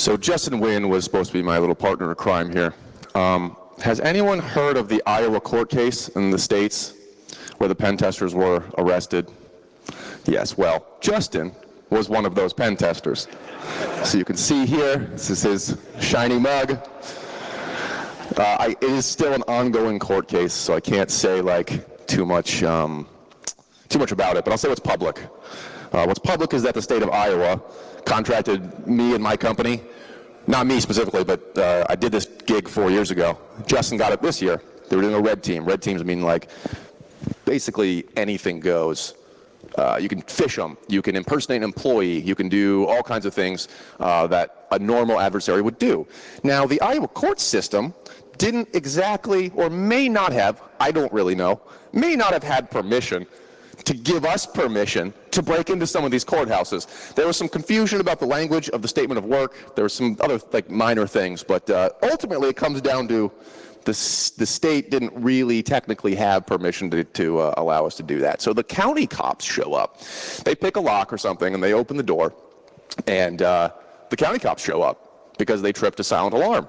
So Justin Wynn was supposed to be my little partner in crime here. Has anyone heard of the Iowa court case in the States where the pen testers were arrested? Yes, well, Justin was one of those pen testers. So you can see here, this is his shiny mug. It is still an ongoing court case, so I can't say like too much about it, but I'll say what's public. What's public is that the state of Iowa contracted me and my company, not me specifically, but I did this gig 4 years ago. Justin got it this year. They were doing a red team. Red teams mean like basically anything goes. You can fish them, you can impersonate an employee, you can do all kinds of things that a normal adversary would do. Now, the Iowa court system didn't exactly, or may not have, I don't really know, may not have had permission to give us permission to break into some of these courthouses. There was some confusion about the language of the statement of work. There were some other like minor things, but ultimately it comes down to the state didn't really technically have permission to allow us to do that. So the county cops show up. They pick a lock or something and they open the door, and the county cops show up because they tripped a silent alarm.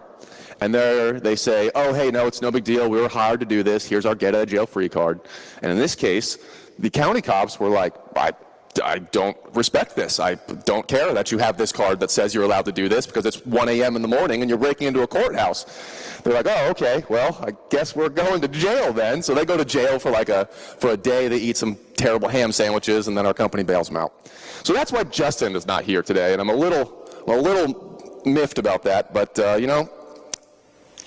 And they say, oh, hey, no, it's no big deal. We were hired to do this. Here's our get out of jail free card. And in this case, the county cops were like, I don't respect this. I don't care that you have this card that says you're allowed to do this because it's 1 a.m. in the morning and you're breaking into a courthouse. They're like, oh, okay, well, I guess we're going to jail then. So they go to jail for a day. They eat some terrible ham sandwiches, and then our company bails them out. So that's why Justin is not here today, and I'm a little miffed about that. But you know,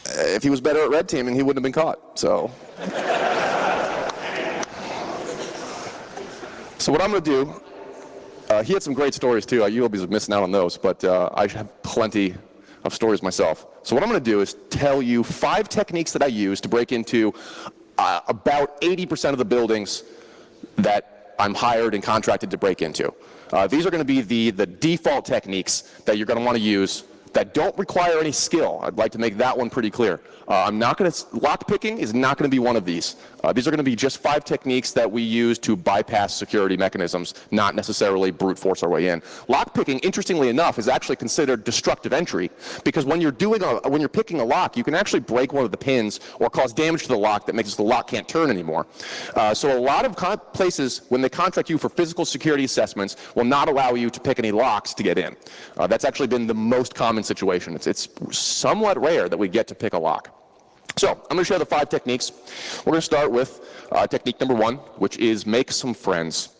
if he was better at red teaming, he wouldn't have been caught. So. So what I'm going to do, he had some great stories too. You'll be missing out on those, but I have plenty of stories myself. So what I'm going to do is tell you 5 techniques that I use to break into about 80% of the buildings that I'm hired and contracted to break into. These are going to be the default techniques that you're going to want to use that don't require any skill. I'd like to make that one pretty clear. Lockpicking is not going to be one of these. These are going to be just 5 techniques that we use to bypass security mechanisms, not necessarily brute force our way in. Lockpicking, interestingly enough, is actually considered destructive entry because when you're picking a lock, you can actually break one of the pins or cause damage to the lock that makes the lock can't turn anymore. So a lot of places, when they contract you for physical security assessments, will not allow you to pick any locks to get in. That's actually been the most common situation. It's somewhat rare that we get to pick a lock. So I'm going to share the 5 techniques. We're going to start with technique number 1, which is make some friends.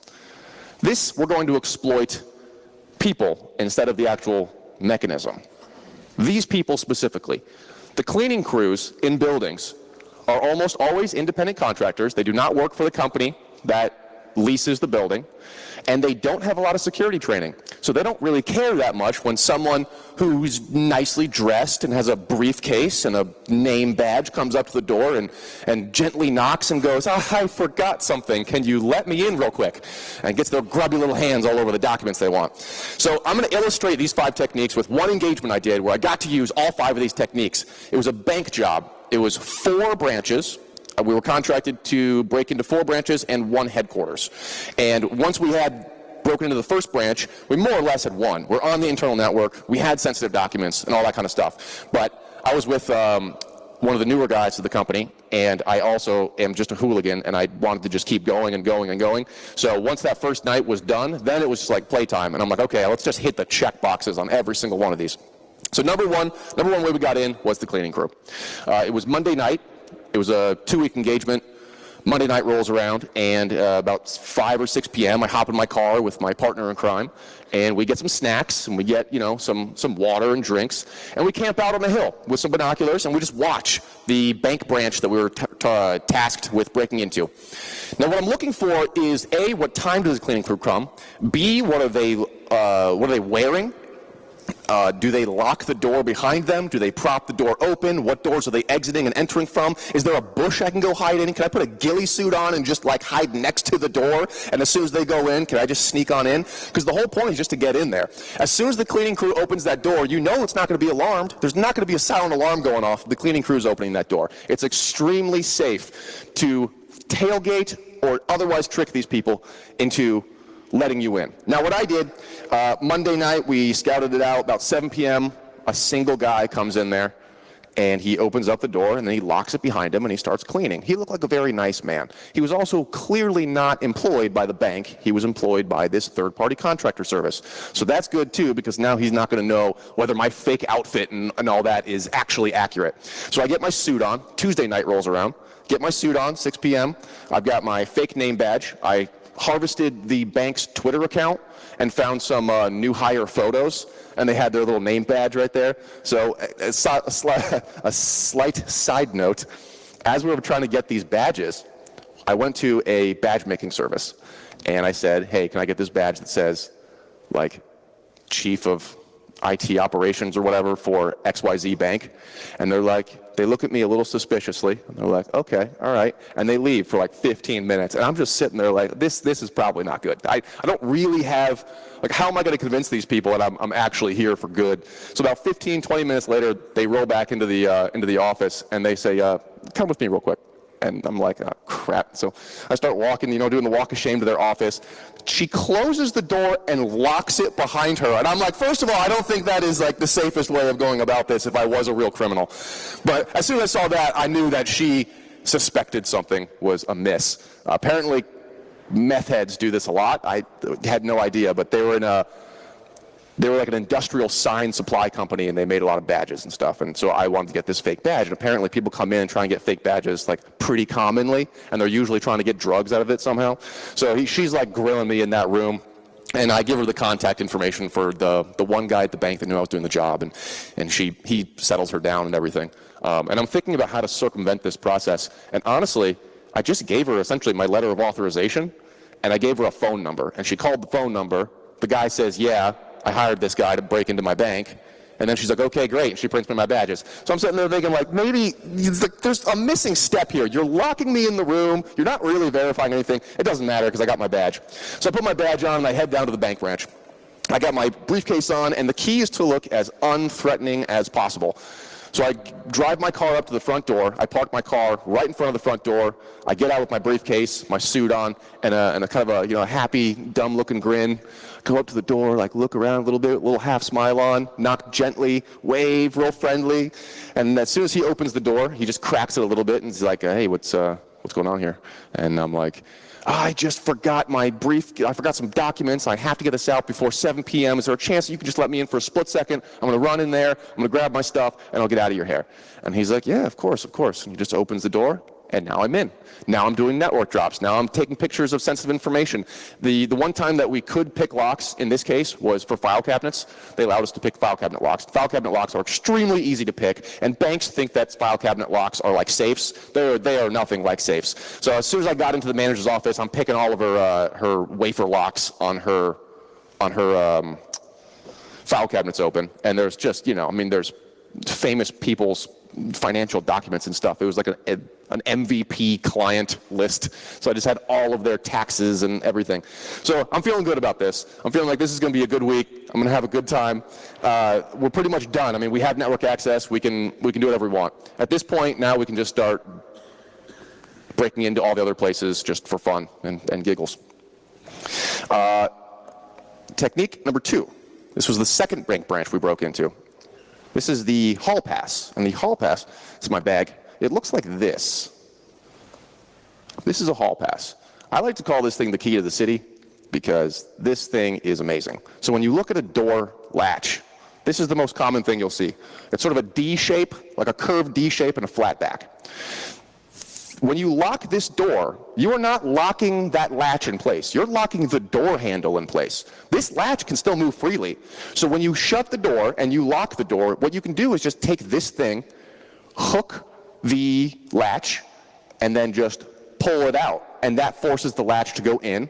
This, we're going to exploit people instead of the actual mechanism. These people specifically. The cleaning crews in buildings are almost always independent contractors. They do not work for the company that leases the building, and they don't have a lot of security training. So they don't really care that much when someone who's nicely dressed and has a briefcase and a name badge comes up to the door and gently knocks and goes, oh, I forgot something, can you let me in real quick? And gets their grubby little hands all over the documents they want. So I'm going to illustrate these 5 techniques with one engagement I did where I got to use all 5 of these techniques. It was a bank job. It was 4 branches. We were contracted to break into 4 branches and 1 headquarters. And once we had broken into the first branch, we more or less had won. We're on the internal network. We had sensitive documents and all that kind of stuff. But I was with one of the newer guys of the company, and I also am just a hooligan, and I wanted to just keep going and going and going. So once that first night was done, then it was just like playtime. And I'm like, okay, let's just hit the check boxes on every single one of these. So number one way we got in was the cleaning crew. It was Monday night. It was a 2-week engagement. Monday night rolls around, and about 5 or 6 p.m., I hop in my car with my partner in crime, and we get some snacks, and we get, you know, some water and drinks, and we camp out on the hill with some binoculars, and we just watch the bank branch that we were tasked with breaking into. Now, what I'm looking for is A, what time does the cleaning crew come? B, what are they wearing? Do they lock the door behind them? Do they prop the door open? What doors are they exiting and entering from? Is there a bush I can go hide in? Can I put a ghillie suit on and just like hide next to the door? And as soon as they go in, can I just sneak on in? Because the whole point is just to get in there. As soon as the cleaning crew opens that door, you know it's not going to be alarmed. There's not going to be a silent alarm going off. The cleaning crew is opening that door. It's extremely safe to tailgate or otherwise trick these people into letting you in. Now what I did, Monday night we scouted it out about 7 p.m. a single guy comes in there, and he opens up the door, and then he locks it behind him, and he starts cleaning. He looked like a very nice man. He was also clearly not employed by the bank. He was employed by this third-party contractor service. So that's good, too, because now he's not going to know whether my fake outfit and all that is actually accurate. So I get my suit on. Tuesday night rolls around. Get my suit on, 6 p.m. I've got my fake name badge. I harvested the bank's Twitter account and found some new hire photos, and they had their little name badge right there. So a slight side note, as we were trying to get these badges, I went to a badge making service, and I said, hey, can I get this badge that says, like, Chief of IT Operations or whatever for XYZ Bank? And they're like, they look at me a little suspiciously, and they're like, okay, all right, and they leave for like 15 minutes, and I'm just sitting there like, this is probably not good. I don't really have, like, how am I going to convince these people that I'm actually here for good? So about 15, 20 minutes later, they roll back into the office, and they say, come with me real quick. And I'm like, oh, crap. So I start walking, doing the walk of shame to their office. She closes the door and locks it behind her. And I'm like, first of all, I don't think that is like the safest way of going about this if I was a real criminal. But as soon as I saw that, I knew that she suspected something was amiss. Apparently, meth heads do this a lot. I had no idea, but they were like an industrial sign supply company, and they made a lot of badges and stuff. And so I wanted to get this fake badge. And apparently people come in and try and get fake badges like pretty commonly, and they're usually trying to get drugs out of it somehow. So she's like grilling me in that room, and I give her the contact information for the one guy at the bank that knew I was doing the job, and he settles her down and everything. And I'm thinking about how to circumvent this process. And honestly, I just gave her essentially my letter of authorization, and I gave her a phone number. And she called the phone number. The guy says, yeah, I hired this guy to break into my bank. And then she's like, okay, great. And she prints me my badges. So I'm sitting there thinking, like, maybe there's a missing step here. You're locking me in the room. You're not really verifying anything. It doesn't matter because I got my badge. So I put my badge on and I head down to the bank branch. I got my briefcase on, and the key is to look as unthreatening as possible. So I drive my car up to the front door. I park my car right in front of the front door. I get out with my briefcase, my suit on, and a kind of a happy, dumb-looking grin. Go up to the door, like look around a little bit, a little half smile on, knock gently, wave, real friendly. And as soon as he opens the door, he just cracks it a little bit, and he's like, "Hey, what's going on here?" And I'm like, I just forgot I forgot some documents. I have to get this out before 7 p.m. Is there a chance that you can just let me in for a split second? I'm going to run in there, I'm going to grab my stuff, and I'll get out of your hair. And he's like, yeah, of course. And he just opens the door, and now I'm in. Now I'm doing network drops. Now I'm taking pictures of sensitive information. The one time that we could pick locks in this case was for file cabinets. They allowed us to pick file cabinet locks. File cabinet locks are extremely easy to pick, and banks think that file cabinet locks are like safes. They are nothing like safes. So as soon as I got into the manager's office, I'm picking all of her wafer locks on her file cabinets open, and there's just, there's famous people's financial documents and stuff. It was like an MVP client list. So I just had all of their taxes and everything. So I'm feeling good about this. I'm feeling like this is going to be a good week. I'm going to have a good time. We're pretty much done. I mean, we have network access. We can do whatever we want. At this point, now we can just start breaking into all the other places just for fun and giggles. Technique number 2. This was the second bank branch we broke into. This is the hall pass, and the hall pass, this is my bag, it looks like this. This is a hall pass. I like to call this thing the key to the city because this thing is amazing. So when you look at a door latch, this is the most common thing you'll see. It's sort of a D shape, like a curved D shape and a flat back. When you lock this door, you are not locking that latch in place. You're locking the door handle in place. This latch can still move freely. So when you shut the door and you lock the door, what you can do is just take this thing, hook the latch, and then just pull it out. And that forces the latch to go in,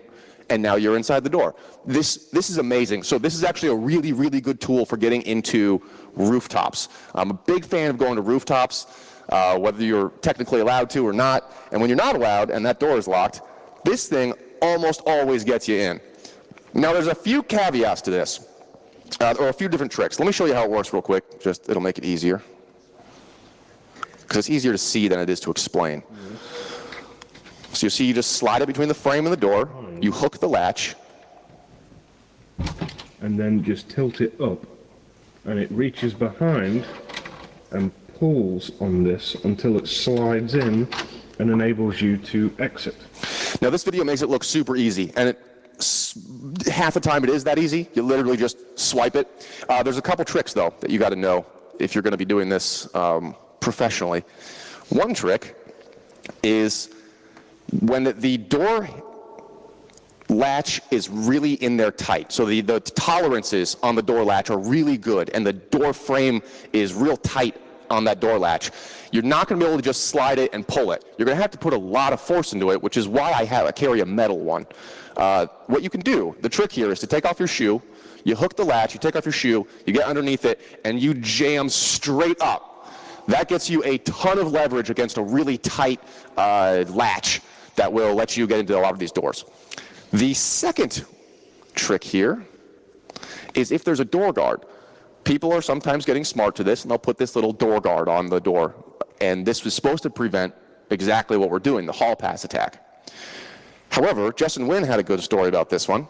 and now you're inside the door. This is amazing. So this is actually a really, really good tool for getting into rooftops. I'm a big fan of going to rooftops. Whether you're technically allowed to or not. And when you're not allowed and that door is locked, this thing almost always gets you in. Now there's a few caveats to this, or a few different tricks. Let me show you how it works real quick. It'll make it easier. Because it's easier to see than it is to explain. So you see, you just slide it between the frame and the door, you hook the latch. And then just tilt it up and it reaches behind and pulls on this until it slides in and enables you to exit. Now this video makes it look super easy, and half the time it is that easy. You literally just swipe it. There's a couple tricks though that you got to know if you're going to be doing this professionally. One trick is when the door latch is really in there tight. So the tolerances on the door latch are really good, and the door frame is real tight on that door latch. You're not going to be able to just slide it and pull it. You're going to have to put a lot of force into it, which is why I carry a metal one. What you can do, the trick here is to take off your shoe, you hook the latch, you take off your shoe, you get underneath it, and you jam straight up. That gets you a ton of leverage against a really tight latch that will let you get into a lot of these doors. The second trick here is if there's a door guard. People are sometimes getting smart to this, and they'll put this little door guard on the door. And this was supposed to prevent exactly what we're doing, the hall pass attack. However, Justin Wynn had a good story about this one.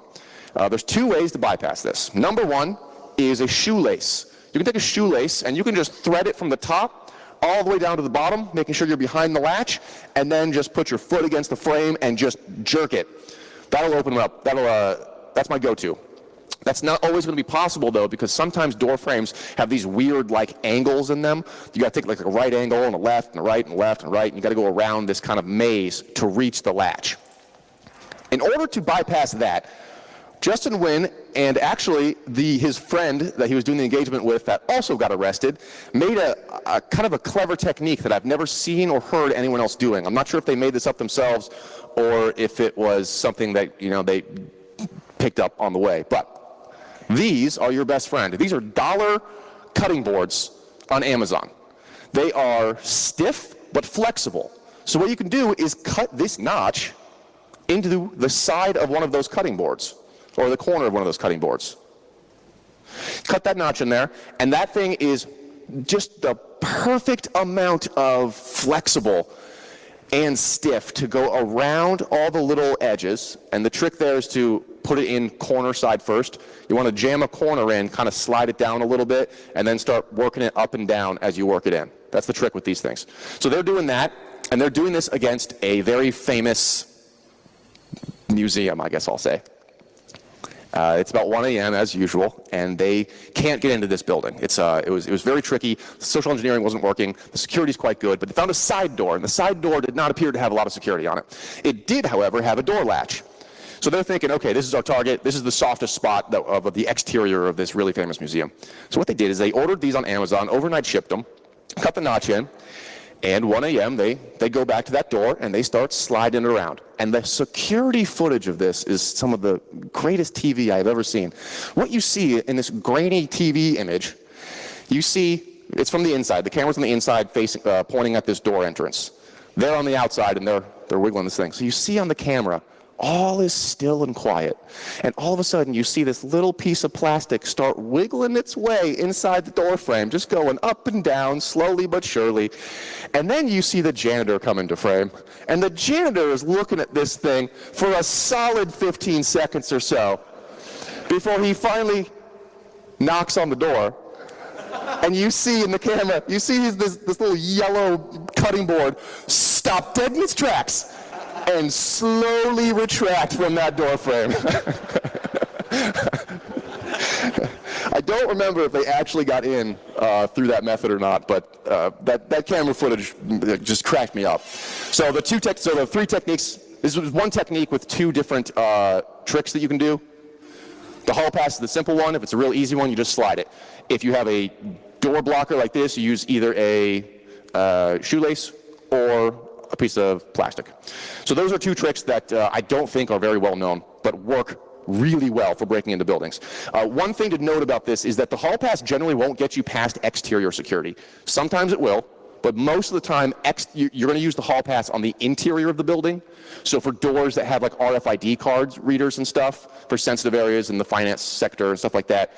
There's two ways to bypass this. Number one is a shoelace. You can take a shoelace, and you can just thread it from the top all the way down to the bottom, making sure you're behind the latch, and then just put your foot against the frame and just jerk it. That'll open it up. That's my go-to. That's not always going to be possible, though, because sometimes door frames have these weird, like, angles in them. You got to take, like, a right angle and a left and a right and a left and a right, and you got to go around this kind of maze to reach the latch. In order to bypass that, Justin Wynn and actually his friend that he was doing the engagement with that also got arrested made a kind of a clever technique that I've never seen or heard anyone else doing. I'm not sure if they made this up themselves or if it was something that, you know, they picked up on the way. But these are your best friend. These are dollar cutting boards on Amazon. They are stiff but flexible. So what you can do is cut this notch into the side of one of those cutting boards, or the corner of one of those cutting boards. Cut that notch in there, and that thing is just the perfect amount of flexible and stiff to go around all the little edges. And the trick there is to put it in corner side first. You want to jam a corner in, kind of slide it down a little bit, and then start working it up and down as you work it in. That's the trick with these things. So they're doing that, and they're doing this against a very famous museum, I guess I'll say. It's about 1 a.m. as usual, and they can't get into this building. It was very tricky. The social engineering wasn't working. The security's quite good, but they found a side door, and the side door did not appear to have a lot of security on it. It did, however, have a door latch. So they're thinking, okay, this is our target. This is the softest spot of the exterior of this really famous museum. So what they did is they ordered these on Amazon, overnight shipped them, cut the notch in, and 1 a.m. they go back to that door and they start sliding it around. And the security footage of this is some of the greatest TV I've ever seen. What you see in this grainy TV image, you see, it's from the inside. The camera's on the inside facing, pointing at this door entrance. They're on the outside and they're wiggling this thing. So you see on the camera, all is still and quiet. And all of a sudden you see this little piece of plastic start wiggling its way inside the door frame, just going up and down, slowly but surely. And then you see the janitor come into frame. And the janitor is looking at this thing for a solid 15 seconds or so before he finally knocks on the door. And you see in the camera, you see this little yellow cutting board stop dead in its tracks and slowly retract from that door frame. I don't remember if they actually got in through that method or not, but that camera footage just cracked me up. So the three techniques, this was one technique with two different tricks that you can do. The hall pass is the simple one. If it's a real easy one, you just slide it. If you have a door blocker like this, you use either a shoelace or a piece of plastic. So those are two tricks that I don't think are very well known, but work really well for breaking into buildings. One thing to note about this is that the hall pass generally won't get you past exterior security. Sometimes it will, but most of the time you're going to use the hall pass on the interior of the building. So for doors that have like RFID cards, readers and stuff, for sensitive areas in the finance sector and stuff like that,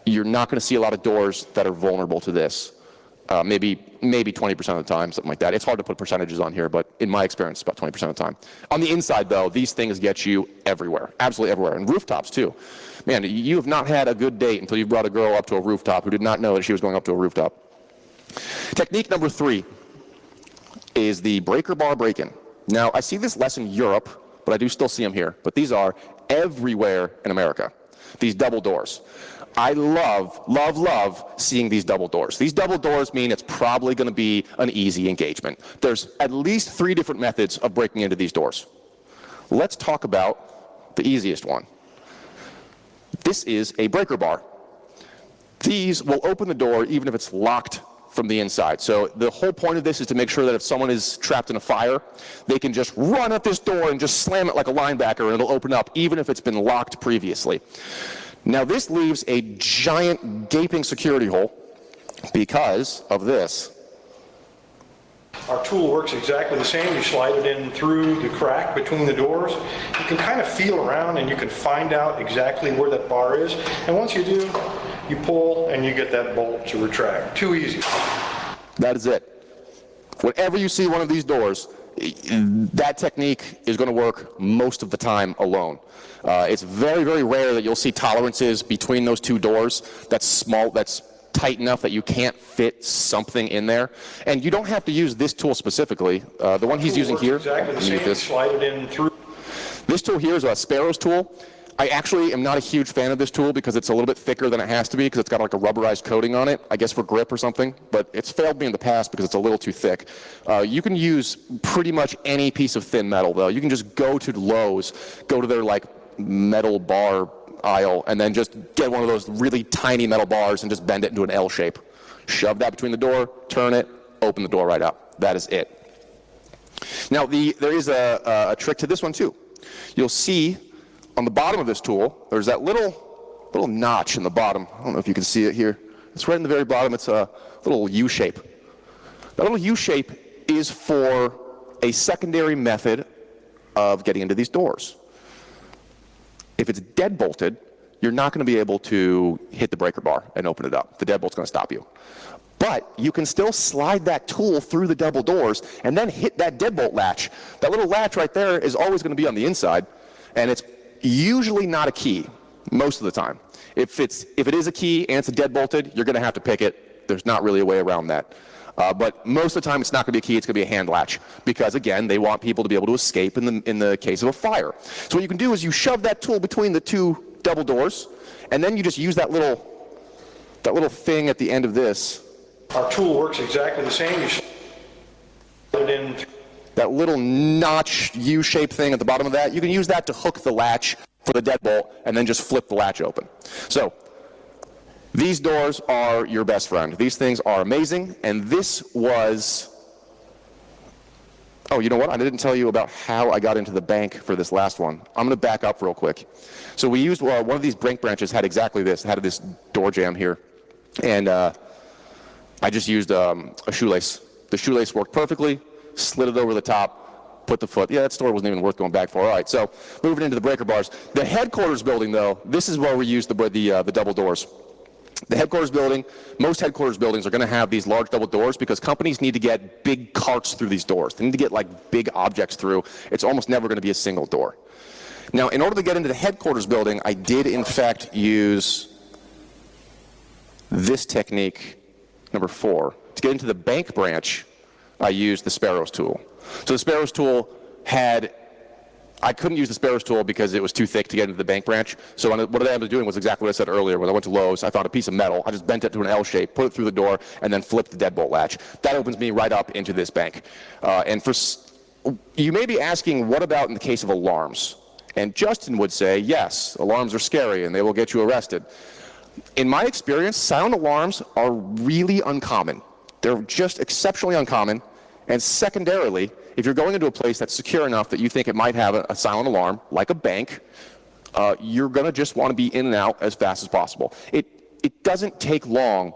you're not going to see a lot of doors that are vulnerable to this. Maybe 20% of the time, something like that. It's hard to put percentages on here, but in my experience, about 20% of the time. On the inside, though, these things get you everywhere, absolutely everywhere, and rooftops, too. Man, you have not had a good date until you brought a girl up to a rooftop who did not know that she was going up to a rooftop. Technique number 3 is the breaker bar break-in. Now, I see this less in Europe, but I do still see them here. But these are everywhere in America, these double doors. I love, love, love seeing these double doors. These double doors mean it's probably going to be an easy engagement. There's at least 3 different methods of breaking into these doors. Let's talk about the easiest one. This is a breaker bar. These will open the door even if it's locked from the inside. So the whole point of this is to make sure that if someone is trapped in a fire, they can just run at this door and just slam it like a linebacker and it'll open up even if it's been locked previously. Now this leaves a giant gaping security hole because of this. Our tool works exactly the same. You slide it in through the crack between the doors. You can kind of feel around and you can find out exactly where that bar is. And once you do, you pull and you get that bolt to retract. Too easy. That is it. Whenever you see one of these doors, that technique is going to work most of the time alone. It's very, very rare that you'll see tolerances between those 2 doors that's small, that's tight enough that you can't fit something in there. And you don't have to use this tool specifically. The one he's using here, exactly the same. Slide it in through. This tool here is a Sparrow's tool. I actually am not a huge fan of this tool because it's a little bit thicker than it has to be because it's got like a rubberized coating on it, I guess for grip or something, but it's failed me in the past because it's a little too thick. You can use pretty much any piece of thin metal though. You can just go to Lowe's, go to their like metal bar aisle and then just get one of those really tiny metal bars and just bend it into an L shape. Shove that between the door, turn it, open the door right up. That is it. Now there is a trick to this one too. You'll see on the bottom of this tool, there's that little notch in the bottom. I don't know if you can see it here. It's right in the very bottom. It's a little U shape. That little U shape is for a secondary method of getting into these doors. If it's dead bolted, you're not going to be able to hit the breaker bar and open it up. The deadbolt's going to stop you. But you can still slide that tool through the double doors and then hit that deadbolt latch. That little latch right there is always going to be on the inside, and it's usually not a key most of the time. If it is a key and it's a dead bolted, you're going to have to pick it. There's not really a way around that. But most of the time it's not going to be a key, it's going to be a hand latch because again, they want people to be able to escape in the case of a fire. So what you can do is you shove that tool between the 2 double doors and then you just use that little thing at the end of this. Our tool works exactly the same. You slide it in. That little notch U-shaped thing at the bottom of that, you can use that to hook the latch for the deadbolt and then just flip the latch open. So these doors are your best friend. These things are amazing, and this was, oh, you know what? I didn't tell you about how I got into the bank for this last one. I'm going to back up real quick. So we used, one of these bank branches had exactly this, had this door jamb here, and I just used a shoelace. The shoelace worked perfectly, slid it over the top, put the foot. Yeah, that store wasn't even worth going back for. All right, so moving into the breaker bars. The headquarters building, though, this is where we use the double doors. The headquarters building, most headquarters buildings are going to have these large double doors because companies need to get big carts through these doors. They need to get like big objects through. It's almost never going to be a single door. Now, in order to get into the headquarters building, I did in fact use this technique, number 4. To get into the bank branch, I used the Sparrow's tool. So the Sparrow's tool I couldn't use the Sparrow's tool because it was too thick to get into the bank branch. So what I ended up doing was exactly what I said earlier. When I went to Lowe's, I found a piece of metal. I just bent it to an L shape, put it through the door, and then flipped the deadbolt latch. That opens me right up into this bank. You may be asking, what about in the case of alarms? And Justin would say, yes, alarms are scary and they will get you arrested. In my experience, silent alarms are really uncommon. They're just exceptionally uncommon. And secondarily, if you're going into a place that's secure enough that you think it might have a silent alarm, like a bank, you're going to just want to be in and out as fast as possible. It doesn't take long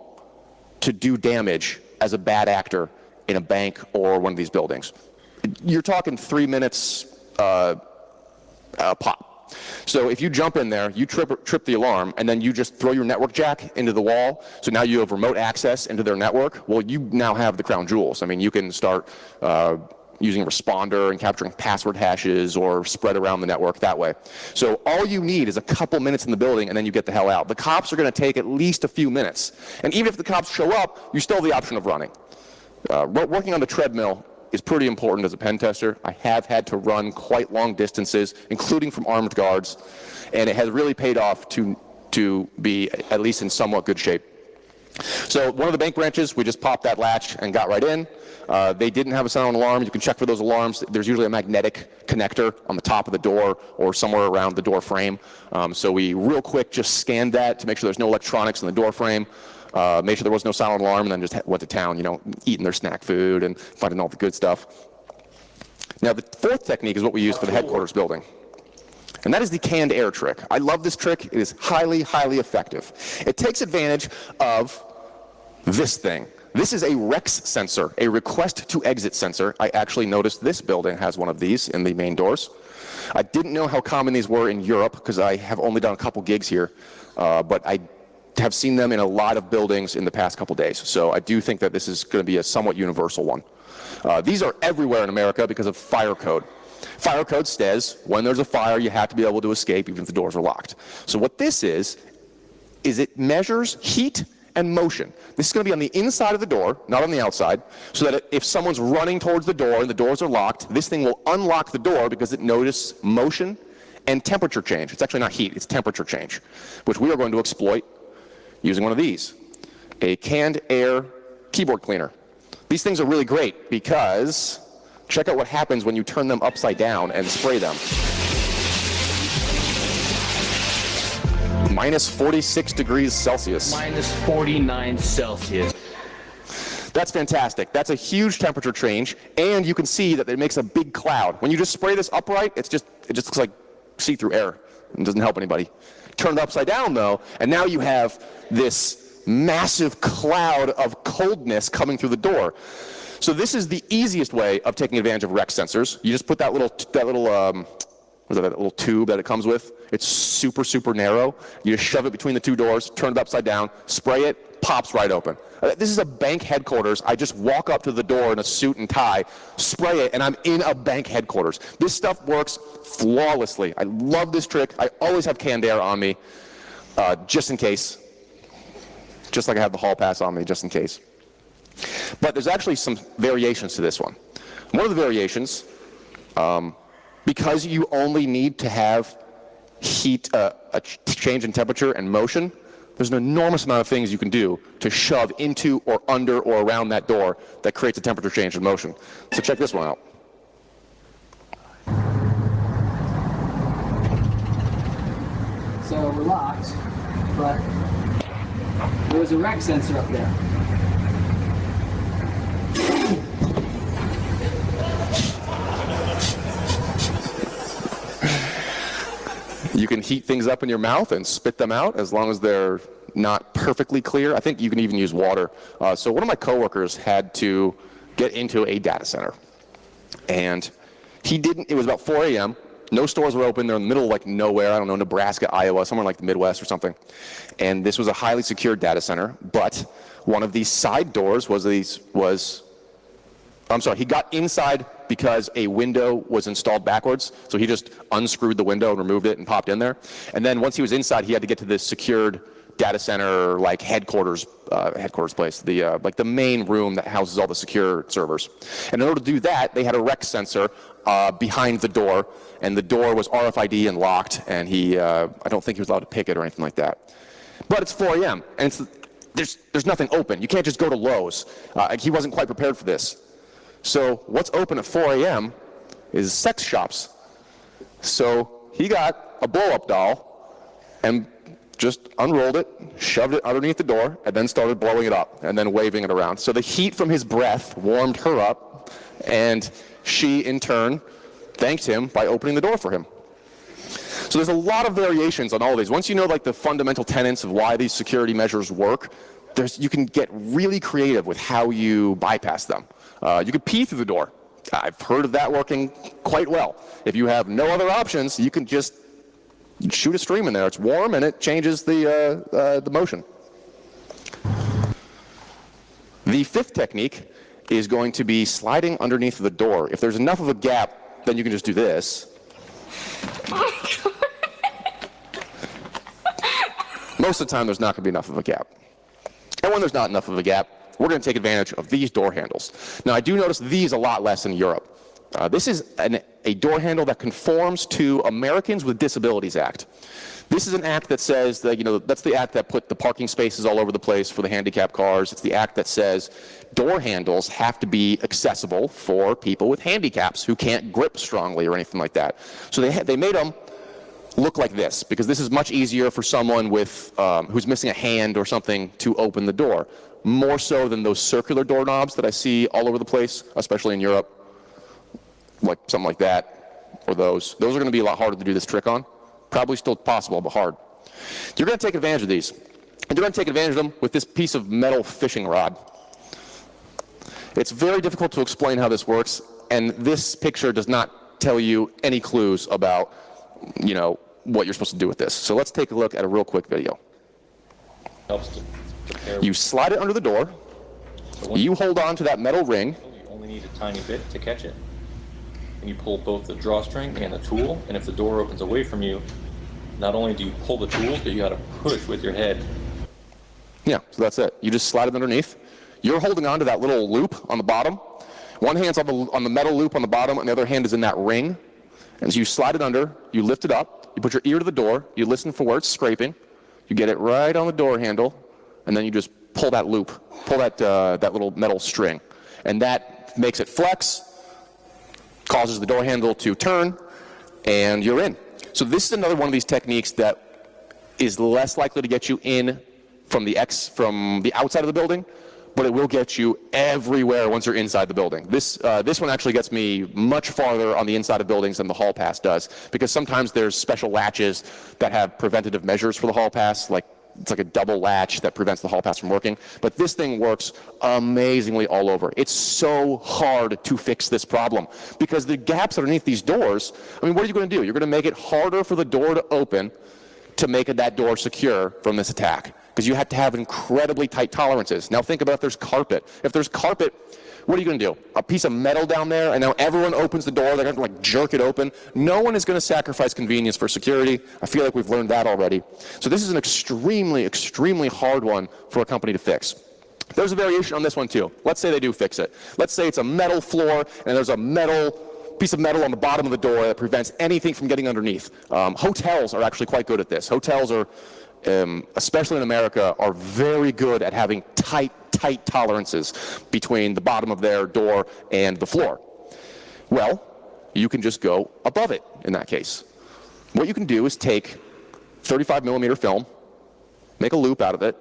to do damage as a bad actor in a bank or one of these buildings. You're talking 3 minutes pop. So if you jump in there, you trip the alarm, and then you just throw your network jack into the wall, so now you have remote access into their network, well, you now have the crown jewels. I mean, you can start using a responder and capturing password hashes or spread around the network that way. So all you need is a couple minutes in the building and then you get the hell out. The cops are going to take at least a few minutes. And even if the cops show up, you still have the option of running. Working on the treadmill is pretty important as a pen tester. I have had to run quite long distances, including from armed guards, and it has really paid off to be at least in somewhat good shape. So one of the bank branches, we just popped that latch and got right in. They didn't have a silent alarm. You can check for those alarms. There's usually a magnetic connector on the top of the door or somewhere around the door frame. So we real quick just scanned that to make sure there's no electronics in the door frame. Made sure there was no silent alarm, and then just went to town, eating their snack food and finding all the good stuff. Now the fourth technique is what we use for the headquarters building. And that is the canned air trick. I love this trick. It is highly, highly effective. It takes advantage of this thing. This is a REX sensor, a request to exit sensor. I actually noticed this building has one of these in the main doors. I didn't know how common these were in Europe because I have only done a couple gigs here, but I have seen them in a lot of buildings in the past couple days. So I do think that this is going to be a somewhat universal one. These are everywhere in America because of fire code. Fire code says when there's a fire, you have to be able to escape even if the doors are locked. So what this is it measures heat and motion. This is going to be on the inside of the door, not on the outside, so that if someone's running towards the door and the doors are locked, this thing will unlock the door because it notices motion and temperature change. It's actually not heat, it's temperature change, which we are going to exploit using one of these, a canned air keyboard cleaner. These things are really great because check out what happens when you turn them upside down and spray them. Minus 46 degrees Celsius. Minus 49 Celsius. That's fantastic. That's a huge temperature change, and you can see that it makes a big cloud. When you just spray this upright, it just looks like see-through air. It doesn't help anybody. Turn it upside down, though, and now you have this massive cloud of coldness coming through the door. So this is the easiest way of taking advantage of REX sensors. You just put that little tube that it comes with. It's super, super narrow. You just shove it between the two doors, turn it upside down, spray it, pops right open. This is a bank headquarters. I just walk up to the door in a suit and tie, spray it, and I'm in a bank headquarters. This stuff works flawlessly. I love this trick. I always have canned air on me, just in case. Just like I have the hall pass on me, just in case. But there's actually some variations to this one. One of the variations, because you only need to have heat, a change in temperature and motion, there's an enormous amount of things you can do to shove into or under or around that door that creates a temperature change in motion. So check this one out. So we're locked, but there was a REX sensor up there. You can heat things up in your mouth and spit them out as long as they're not perfectly clear. I think you can even use water. So one of my coworkers had to get into a data center. And it was about 4 a.m. No stores were open. They're in the middle of like nowhere. I don't know, Nebraska, Iowa, somewhere like the Midwest or something. And this was a highly secured data center. But one of these side doors he got inside because a window was installed backwards. So he just unscrewed the window and removed it and popped in there. And then once he was inside, he had to get to this secured data center, like headquarters place, like the main room that houses all the secure servers. And in order to do that, they had a REX sensor behind the door, and the door was RFID and locked, and I don't think he was allowed to pick it or anything like that. But it's 4 a.m., and there's nothing open. You can't just go to Lowe's. He wasn't quite prepared for this. So what's open at 4 a.m. is sex shops. So he got a blow-up doll and just unrolled it, shoved it underneath the door, and then started blowing it up and then waving it around. So the heat from his breath warmed her up, and she, in turn, thanked him by opening the door for him. So there's a lot of variations on all of these. Once you know like the fundamental tenets of why these security measures work, you can get really creative with how you bypass them. You could pee through the door. I've heard of that working quite well. If you have no other options, you can just shoot a stream in there. It's warm and it changes the motion. The fifth technique is going to be sliding underneath the door. If there's enough of a gap, then you can just do this. Most of the time, there's not going to be enough of a gap. And when there's not enough of a gap, we're going to take advantage of these door handles. Now, I do notice these a lot less in Europe. This is a door handle that conforms to Americans with Disabilities Act. This is an act that says that, that's the act that put the parking spaces all over the place for the handicapped cars. It's the act that says door handles have to be accessible for people with handicaps who can't grip strongly or anything like that. So they made them look like this, because this is much easier for someone with who's missing a hand or something to open the door, more so than those circular doorknobs that I see all over the place, especially in Europe, like something like that, or those. Those are going to be a lot harder to do this trick on. Probably still possible, but hard. You're going to take advantage of these, and you're going to take advantage of them with this piece of metal fishing rod. It's very difficult to explain how this works, and this picture does not tell you any clues about, what you're supposed to do with this. So let's take a look at a real quick video. Helps to prepare. You slide it under the door. You hold on to that metal ring. You only need a tiny bit to catch it. And you pull both the drawstring and the tool, and if the door opens away from you, not only do you pull the tool, but you got to push with your head. Yeah, so that's it. You just slide it underneath. You're holding on to that little loop on the bottom. One hand's on the metal loop on the bottom, and the other hand is in that ring. And so you slide it under, you lift it up, you put your ear to the door, you listen for where it's scraping, you get it right on the door handle, and then you just pull that loop, pull that little metal string. And that makes it flex, causes the door handle to turn, and you're in. So this is another one of these techniques that is less likely to get you in from the outside of the building, but it will get you everywhere once you're inside the building. This one actually gets me much farther on the inside of buildings than the hall pass does, because sometimes there's special latches that have preventative measures for the hall pass, it's like a double latch that prevents the hall pass from working. But this thing works amazingly all over. It's so hard to fix this problem, because the gaps underneath these doors, what are you going to do? You're going to make it harder for the door to open to make that door secure from this attack, because you have to have incredibly tight tolerances. Now think about if there's carpet. If there's carpet, what are you going to do? A piece of metal down there, and now everyone opens the door, they're going to jerk it open. No one is going to sacrifice convenience for security. I feel like we've learned that already. So this is an extremely, extremely hard one for a company to fix. There's a variation on this one too. Let's say they do fix it. Let's say it's a metal floor, and there's a piece of metal on the bottom of the door that prevents anything from getting underneath. Hotels are actually quite good at this. Hotels are, especially in America, are very good at having tight tolerances between the bottom of their door and the floor. Well, you can just go above it in that case. What you can do is take 35 millimeter film, make a loop out of it.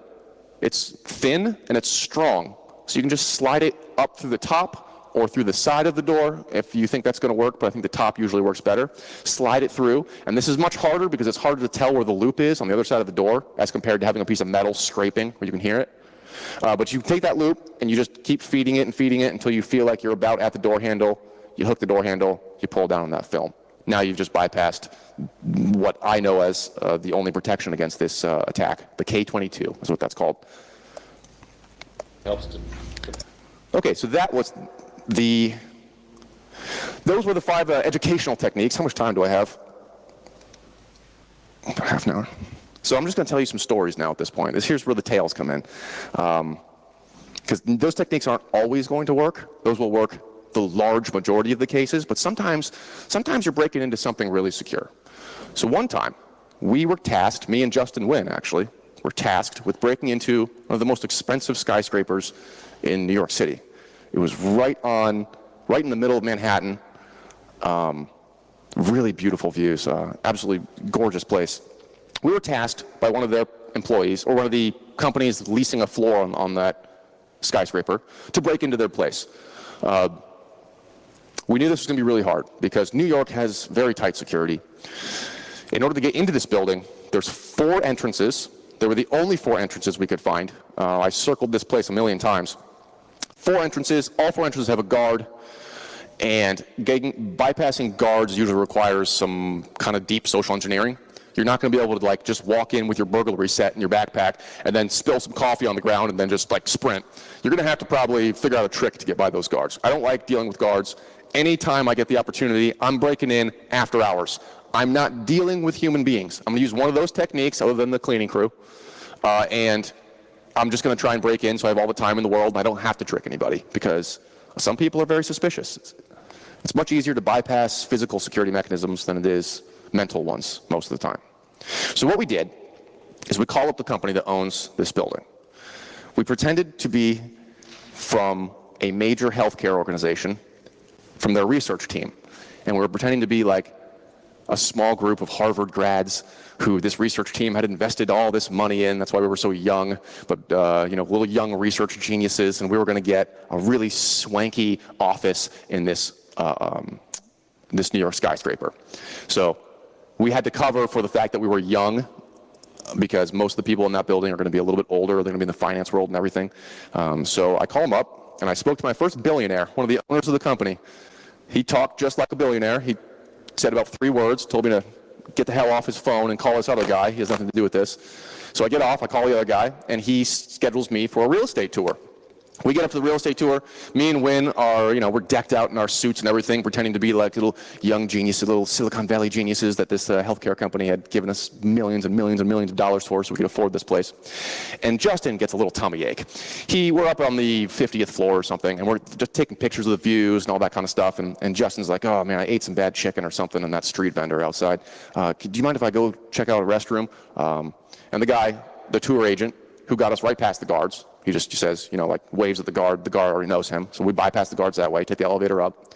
It's thin and it's strong, so you can just slide it up through the top or through the side of the door if you think that's going to work, but I think the top usually works better. Slide it through, and this is much harder because it's harder to tell where the loop is on the other side of the door as compared to having a piece of metal scraping where you can hear it. But you take that loop and you just keep feeding it until you feel like you're about at the door handle. You hook the door handle, you pull down on that film. Now you've just bypassed what I know as the only protection against this attack. The K-22 is what that's called. Helps to. Okay, so that was those were the 5 educational techniques. How much time do I have? About half an hour. So I'm just going to tell you some stories now at this point. Here's where the tales come in. Because those techniques aren't always going to work. Those will work the large majority of the cases, but sometimes you're breaking into something really secure. So one time, we were tasked, me and Justin Wynn actually, were tasked with breaking into one of the most expensive skyscrapers in New York City. It was right in the middle of Manhattan. Really beautiful views, absolutely gorgeous place. We were tasked by one of their employees, or one of the companies leasing a floor on that skyscraper, to break into their place. We knew this was going to be really hard because New York has very tight security. In order to get into this building, there's 4 entrances. There were the only 4 entrances we could find. I circled this place a million times. 4 entrances, all 4 entrances have a guard, and bypassing guards usually requires some kind of deep social engineering. You're not going to be able to like just walk in with your burglary set in your backpack and then spill some coffee on the ground and then just like sprint. You're going to have to probably figure out a trick to get by those guards. I don't like dealing with guards. Anytime I get the opportunity, I'm breaking in after hours. I'm not dealing with human beings. I'm going to use one of those techniques other than the cleaning crew, and I'm just going to try and break in so I have all the time in the world and I don't have to trick anybody, because some people are very suspicious. It's much easier to bypass physical security mechanisms than it is mental ones most of the time. So what we did is we called up the company that owns this building. We pretended to be from a major healthcare organization, from their research team, and we were pretending to be like a small group of Harvard grads who this research team had invested all this money in. That's why we were so young, but little young research geniuses, and we were going to get a really swanky office in this this New York skyscraper. So we had to cover for the fact that we were young, because most of the people in that building are going to be a little bit older. They're going to be in the finance world and everything. So I called them up, and I spoke to my first billionaire, one of the owners of the company. He talked just like a billionaire. He said about 3 words, told me to get the hell off his phone and call this other guy. He has nothing to do with this. So I get off, I call the other guy, and he schedules me for a real estate tour. We get up to the real estate tour. Me and Wynn are, we're decked out in our suits and everything, pretending to be like little young geniuses, little Silicon Valley geniuses that this healthcare company had given us millions and millions and millions of dollars for so we could afford this place. And Justin gets a little tummy ache. We're up on the 50th floor or something, and we're just taking pictures of the views and all that kind of stuff. And Justin's like, oh man, I ate some bad chicken or something in that street vendor outside. Do you mind if I go check out a restroom? And the guy, the tour agent, who got us right past the guards, he just says, waves at the guard. The guard already knows him. So we bypass the guards that way, take the elevator up.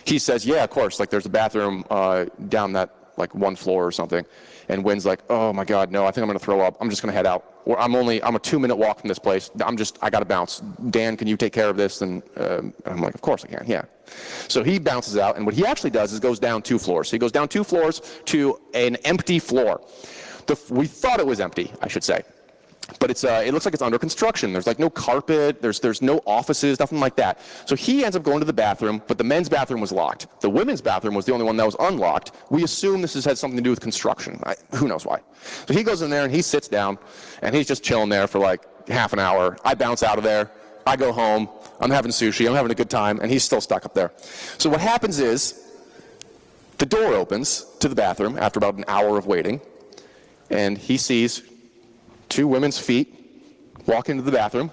He says, yeah, of course, like there's a bathroom down that like 1 floor or something. And Wynn's like, oh my God, no, I think I'm gonna throw up. I'm just gonna head out. Or I'm a 2-minute walk from this place. I gotta bounce. Dan, can you take care of this? And I'm like, of course I can, yeah. So he bounces out, and what he actually does is goes down 2 floors. So he goes down 2 floors to an empty floor. We thought it was empty, I should say. But it looks like it's under construction. There's like no carpet, there's no offices, nothing like that. So he ends up going to the bathroom, but the men's bathroom was locked. The women's bathroom was the only one that was unlocked. We assume this had something to do with construction. Who knows why. So he goes in there and he sits down, and he's just chilling there for like half an hour. I bounce out of there. I go home. I'm having sushi. I'm having a good time, and he's still stuck up there. So what happens is the door opens to the bathroom after about an hour of waiting, and he sees 2 women's feet walk into the bathroom,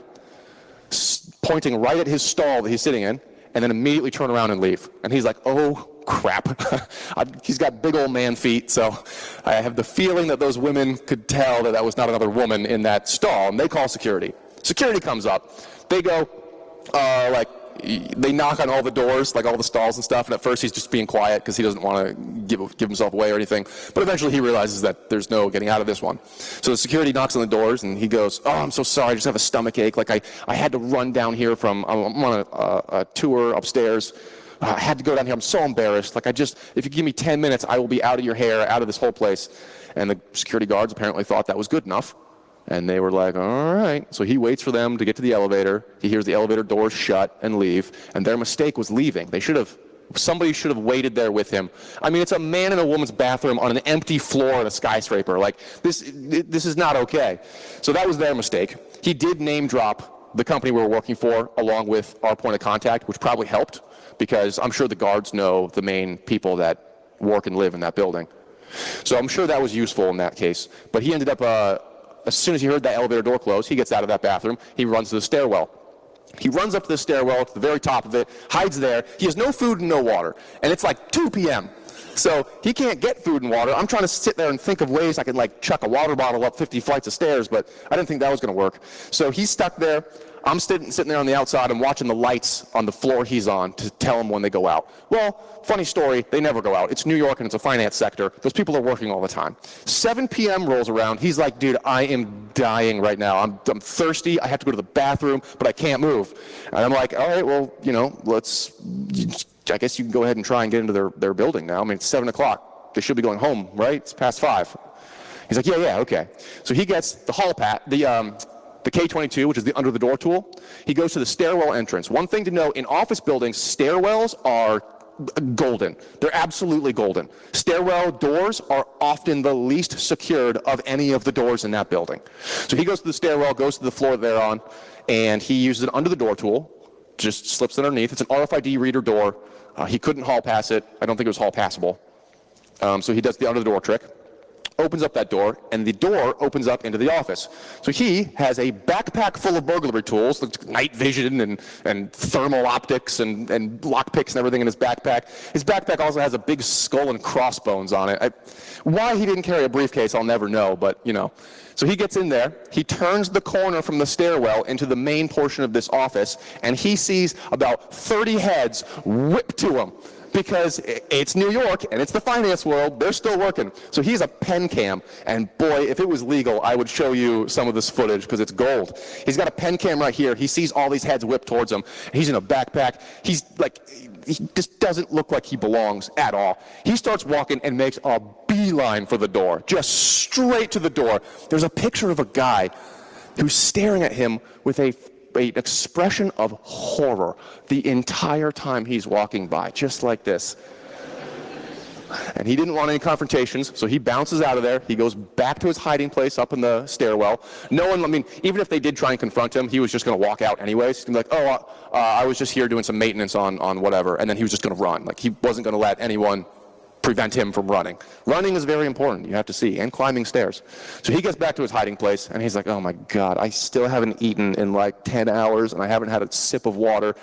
pointing right at his stall that he's sitting in, and then immediately turn around and leave. And he's like, oh crap. He's got big old man feet, so I have the feeling that those women could tell that that was not another woman in that stall, and they call security. Security comes up. They go, they knock on all the doors, like all the stalls and stuff, and at first he's just being quiet because he doesn't want to give himself away or anything. But eventually he realizes that there's no getting out of this one. So the security knocks on the doors, and he goes, oh, I'm so sorry, I just have a stomach ache. Like I had to run down here I'm on a tour upstairs. I had to go down here. I'm so embarrassed. Like if you give me 10 minutes, I will be out of your hair, out of this whole place. And the security guards apparently thought that was good enough. And they were like, all right. So he waits for them to get to the elevator. He hears the elevator doors shut and leave. And their mistake was leaving. Somebody should have waited there with him. I mean, it's a man and a woman's bathroom on an empty floor in a skyscraper. Like, this is not okay. So that was their mistake. He did name drop the company we were working for along with our point of contact, which probably helped, because I'm sure the guards know the main people that work and live in that building. So I'm sure that was useful in that case. But he ended up, as soon as he heard that elevator door close, he gets out of that bathroom. He runs to the stairwell. He runs up to the stairwell to the very top of it, hides there. He has no food and no water. And it's like 2 p.m. So he can't get food and water. I'm trying to sit there and think of ways I could like chuck a water bottle up 50 flights of stairs, but I didn't think that was going to work. So he's stuck there. I'm sitting there on the outside and watching the lights on the floor he's on to tell him when they go out. Well, funny story, they never go out. It's New York and it's a finance sector. Those people are working all the time. 7 p.m. rolls around. He's like, dude, I am dying right now. I'm thirsty. I have to go to the bathroom, but I can't move. And I'm like, all right, well, I guess you can go ahead and try and get into their building now. I mean, it's 7 o'clock. They should be going home, right? It's past 5. He's like, yeah, okay. So he gets the hall the K22, which is the under the door tool. He goes to the stairwell entrance. One thing to know, in office buildings, stairwells are golden. They're absolutely golden. Stairwell doors are often the least secured of any of the doors in that building. So he goes to the stairwell, goes to the floor they're on, and he uses an under the door tool, just slips it underneath. It's an RFID reader door. He couldn't hall pass it. I don't think it was hall passable. So he does the under the door trick, opens up that door, and the door opens up into the office. So he has a backpack full of burglary tools, like night vision and thermal optics and lockpicks and everything in his backpack. His backpack also has a big skull and crossbones on it. Why he didn't carry a briefcase, I'll never know, but you know. So he gets in there, he turns the corner from the stairwell into the main portion of this office, and he sees about 30 heads whip to him. Because it's New York and it's the finance world, they're still working. So he's a pen cam, and boy, if it was legal, I would show you some of this footage because it's gold. He's got a pen cam right here. He sees all these heads whip towards him. He's in a backpack. He just doesn't look like he belongs at all. He starts walking and makes a beeline for the door, just straight to the door. There's a picture of a guy who's staring at him with an expression of horror the entire time he's walking by, just like this. And he didn't want any confrontations, so he bounces out of there. He goes back to his hiding place up in the stairwell. No one, I mean, even if they did try and confront him, he was just going to walk out anyways. He's going to be like, I was just here doing some maintenance on whatever, and then he was just going to run. Like, he wasn't going to let anyone prevent him from running. Running is very important, you have to see, and climbing stairs. So he gets back to his hiding place, and he's like, oh my God, I still haven't eaten in like 10 hours, and I haven't had a sip of water.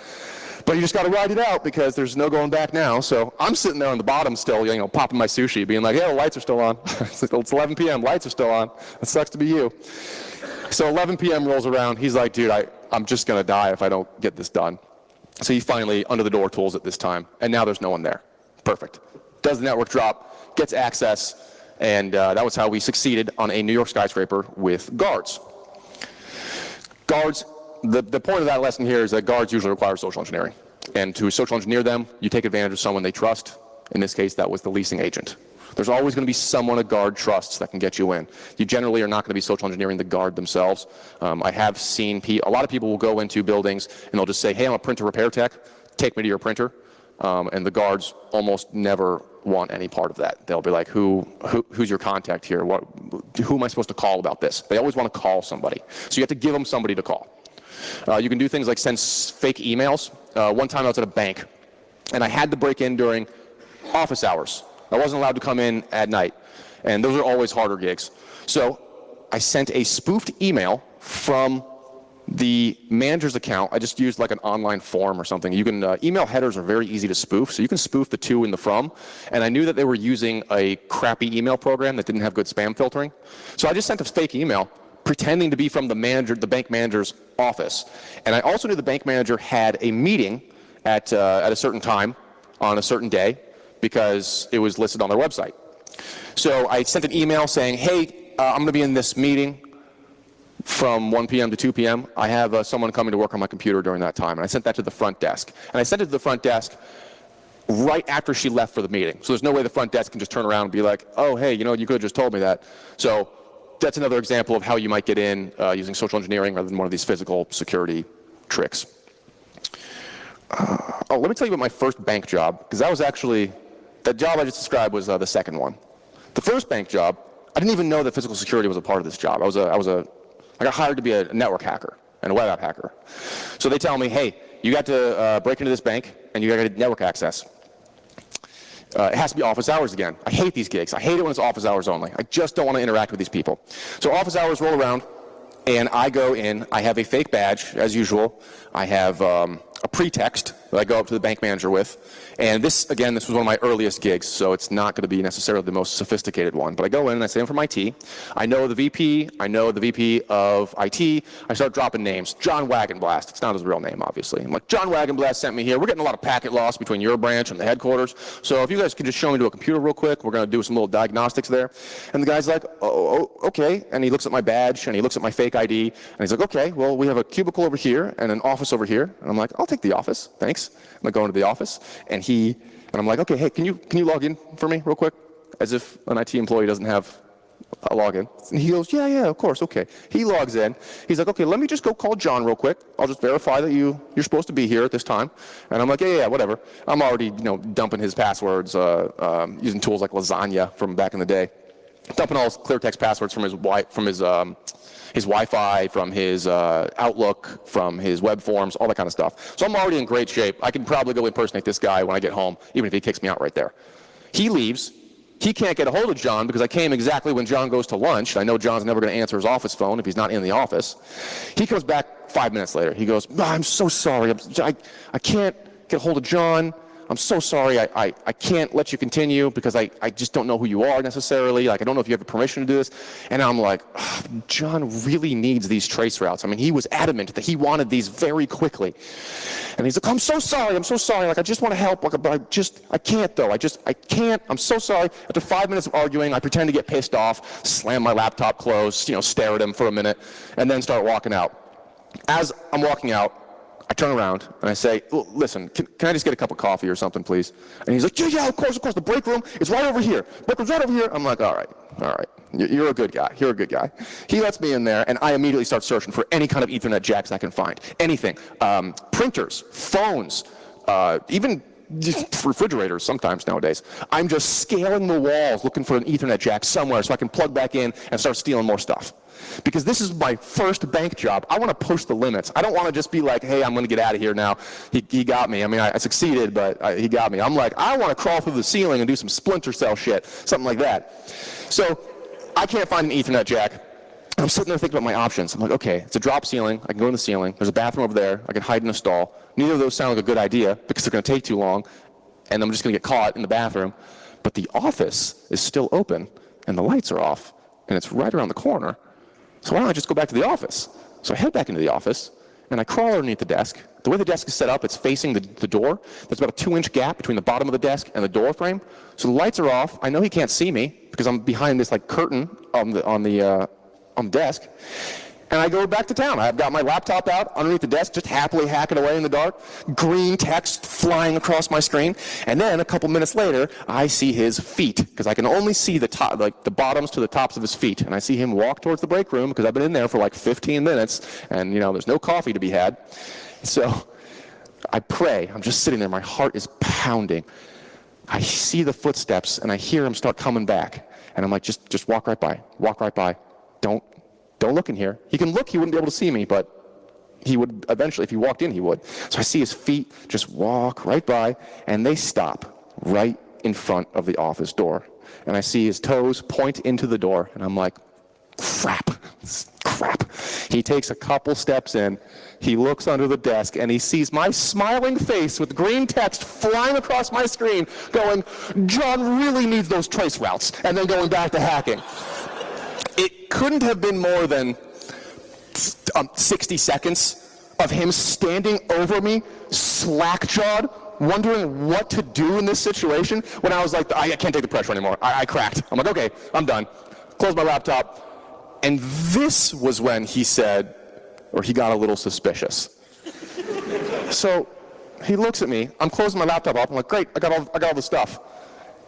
But you just got to ride it out because there's no going back now. So I'm sitting there on the bottom still, you know, popping my sushi, being like, yeah, the lights are still on. It's 11 p.m., lights are still on. It sucks to be you. So 11 p.m. rolls around. He's like, dude, I'm just going to die if I don't get this done. So he finally, under the door tools at this time, and now there's no one there. Perfect. Does the network drop, gets access, and that was how we succeeded on a New York skyscraper with guards. Guards, the point of that lesson here is that guards usually require social engineering. And to social engineer them, you take advantage of someone they trust. In this case, that was the leasing agent. There's always going to be someone a guard trusts that can get you in. You generally are not going to be social engineering the guard themselves. I have seen a lot of people will go into buildings and they'll just say, hey, I'm a printer repair tech, take me to your printer. And the guards almost never want any part of that. They'll be like, who's your contact here? Who am I supposed to call about this? They always want to call somebody. So you have to give them somebody to call. You can do things like send fake emails. One time I was at a bank, and I had to break in during office hours. I wasn't allowed to come in at night, and those are always harder gigs. So I sent a spoofed email from the manager's account. I just used like an online form or something. You can, email headers are very easy to spoof, so you can spoof the to and the from, and I knew that they were using a crappy email program that didn't have good spam filtering. So I just sent a fake email pretending to be from the bank manager's office. And I also knew the bank manager had a meeting at a certain time on a certain day because it was listed on their website. So I sent an email saying, hey, I'm going to be in this meeting from 1 p.m. to 2 p.m. I have someone coming to work on my computer during that time. And I sent that to the front desk. And I sent it to the front desk right after she left for the meeting. So there's no way the front desk can just turn around and be like, oh, hey, you know, you could have just told me that. So that's another example of how you might get in using social engineering rather than one of these physical security tricks. Let me tell you about my first bank job, because that was actually, that job I just described was the second one. The first bank job, I didn't even know that physical security was a part of this job. I got hired to be a network hacker and a web app hacker. So they tell me, hey, you got to break into this bank and you got to get network access. It has to be office hours again. I hate these gigs. I hate it when it's office hours only. I just don't want to interact with these people. So office hours roll around, and I go in. I have a fake badge, as usual. I have a pretext that I go up to the bank manager with. And this, again, this was one of my earliest gigs, so it's not going to be necessarily the most sophisticated one. But I go in and I say I'm from IT. I know the VP. I know the VP of IT. I start dropping names. John Wagonblast. It's not his real name, obviously. I'm like, John Wagonblast sent me here. We're getting a lot of packet loss between your branch and the headquarters. So if you guys could just show me to a computer real quick, we're going to do some little diagnostics there. And the guy's like, oh, okay. And he looks at my badge and he looks at my fake ID. And he's like, okay, well, we have a cubicle over here and an office over here. And I'm like, I'll take the office. Thanks. I'm going to the office. And I'm like, okay, hey, can you log in for me real quick? As if an IT employee doesn't have I log in. And he goes, yeah, of course, okay. He logs in. He's like, okay, let me just go call John real quick. I'll just verify that you're supposed to be here at this time. And I'm like, yeah, whatever. I'm already, dumping his passwords, using tools like Lasagna from back in the day. Dumping all his clear text passwords from his Wi-Fi, from his Outlook, from his web forms, all that kind of stuff. So I'm already in great shape. I can probably go impersonate this guy when I get home, even if he kicks me out right there. He leaves. He can't get a hold of John because I came exactly when John goes to lunch. I know John's never going to answer his office phone if he's not in the office. He comes back 5 minutes later. He goes, I'm so sorry. I can't get a hold of John. I'm so sorry. I can't let you continue because I just don't know who you are necessarily. Like, I don't know if you have permission to do this. And I'm like, John really needs these trace routes. I mean, he was adamant that he wanted these very quickly. And he's like, I'm so sorry. Like, I just want to help. Like, but I can't though. I can't. I'm so sorry. After 5 minutes of arguing, I pretend to get pissed off, slam my laptop closed, stare at him for a minute, and then start walking out. As I'm walking out, I turn around and I say, listen, can I just get a cup of coffee or something, please? And he's like, yeah, of course. The break room is right over here. Break room's right over here. I'm like, all right. You're a good guy. He lets me in there, and I immediately start searching for any kind of Ethernet jacks I can find. Anything. Printers, phones, even just refrigerators sometimes nowadays. I'm just scaling the walls looking for an Ethernet jack somewhere so I can plug back in and start stealing more stuff. Because this is my first bank job. I want to push the limits. I don't want to just be like, hey, I'm going to get out of here now. He got me. I mean, I succeeded, but he got me. I'm like, I want to crawl through the ceiling and do some Splinter Cell shit, something like that. So I can't find an Ethernet jack. I'm sitting there thinking about my options. I'm like, okay, it's a drop ceiling. I can go in the ceiling. There's a bathroom over there. I can hide in a stall. Neither of those sound like a good idea because they're going to take too long, and I'm just going to get caught in the bathroom. But the office is still open, and the lights are off, and it's right around the corner. So why don't I just go back to the office? So I head back into the office, and I crawl underneath the desk. The way the desk is set up, it's facing the door. There's about a 2-inch gap between the bottom of the desk and the door frame. So the lights are off. I know he can't see me because I'm behind this curtain on the desk. And I go back to town. I've got my laptop out underneath the desk, just happily hacking away in the dark. Green text flying across my screen. And then a couple minutes later, I see his feet, because I can only see the top, the bottoms to the tops of his feet. And I see him walk towards the break room because I've been in there for 15 minutes, and there's no coffee to be had. So I pray. I'm just sitting there. My heart is pounding. I see the footsteps, and I hear him start coming back. And I'm like, just walk right by. Walk right by. Don't look in here. He can look, he wouldn't be able to see me, but he would eventually, if he walked in, he would. So I see his feet just walk right by, and they stop right in front of the office door. And I see his toes point into the door, and I'm like, crap. He takes a couple steps in, he looks under the desk, and he sees my smiling face with green text flying across my screen going, John really needs those trace routes, and then going back to hacking. It couldn't have been more than 60 seconds of him standing over me, slack-jawed, wondering what to do in this situation, when I was like, I can't take the pressure anymore. I cracked. I'm like, okay, I'm done. Close my laptop. And this was when he said, or he got a little suspicious. So he looks at me. I'm closing my laptop up. I'm like, great, I got all the stuff.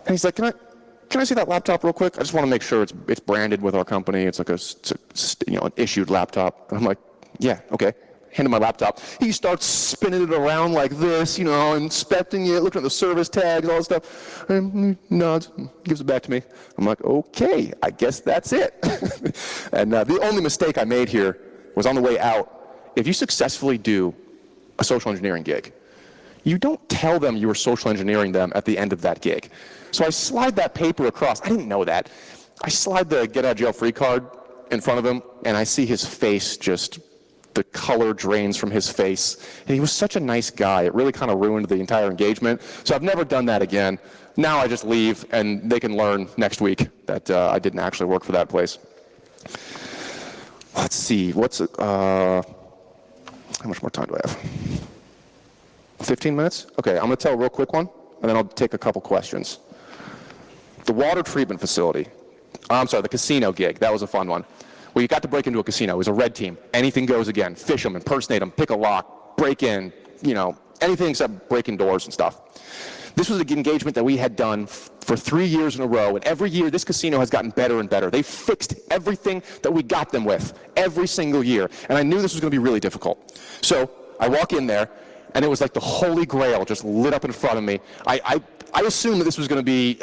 And he's like, can I see that laptop real quick? I just want to make sure it's branded with our company. It's like an issued laptop. And I'm like, yeah, okay. Hand him my laptop. He starts spinning it around like this, inspecting it, looking at the service tags, all that stuff. And he nods, gives it back to me. I'm like, okay, I guess that's it. And the only mistake I made here was on the way out. If you successfully do a social engineering gig, you don't tell them you were social engineering them at the end of that gig. So I slide that paper across. I didn't know that. I slide the get out of jail free card in front of him, and I see his face the color drains from his face. And he was such a nice guy. It really kind of ruined the entire engagement. So I've never done that again. Now I just leave, and they can learn next week that I didn't actually work for that place. Let's see. How much more time do I have? 15 minutes? Okay, I'm going to tell a real quick one, and then I'll take a couple questions. The water treatment facility. The casino gig. That was a fun one. Well, you got to break into a casino. It was a red team. Anything goes again. Fish them, impersonate them, pick a lock, break in, anything except breaking doors and stuff. This was an engagement that we had done for 3 years in a row, and every year this casino has gotten better and better. They fixed everything that we got them with every single year, and I knew this was going to be really difficult. So I walk in there, and it was like the holy grail just lit up in front of me. I assumed that this was going to be